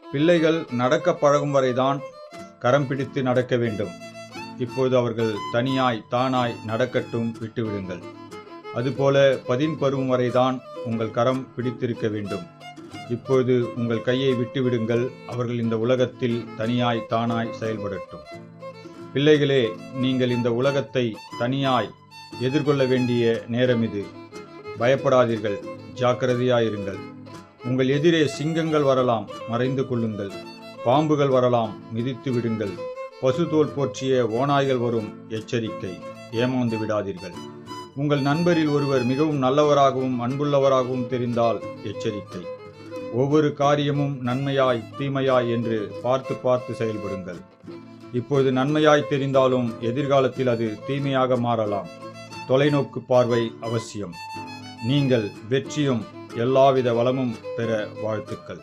பிள்ளைகள் நடக்க பழகும் வரைதான் கரம் பிடித்து நடக்க வேண்டும். இப்போது அவர்கள் தனியாய் தானாய் நடக்கட்டும், விட்டுவிடுங்கள். அதுபோல பருவம் வரைதான் உங்கள் கரம் பிடித்திருக்க வேண்டும். இப்போது உங்கள் கையை விட்டுவிடுங்கள். அவர்கள் இந்த உலகத்தில் தனியாய் தானாய் செயல்படட்டும். பிள்ளைகளே, நீங்கள் இந்த உலகத்தை தனியாய் எதிர்கொள்ள வேண்டிய நேரம் இது. பயப்படாதீர்கள், ஜாக்கிரதையாயிருங்கள். உங்கள் எதிரே சிங்கங்கள் வரலாம், மறைந்து கொள்ளுங்கள். பாம்புகள் வரலாம், மிதித்து விடுங்கள். பசுதோல் போற்றிய ஓநாய்கள் வரும், எச்சரிக்கை, ஏமாந்து விடாதீர்கள். உங்கள் நண்பரில் ஒருவர் மிகவும் நல்லவராகவும் அன்புள்ளவராகவும் தெரிந்தால் எச்சரிக்கை. ஒவ்வொரு காரியமும் நன்மையாய் தீமையாய் என்று பார்த்து பார்த்து செயல்படுங்கள். இப்பொழுது நன்மையாய் தெரிந்தாலும் எதிர்காலத்தில் அது தீமையாக மாறலாம். தொலைநோக்கு பார்வை அவசியம். நீங்கள் வெற்றியும் எல்லாவித வளமும் பெற வாழ்த்துக்கள்.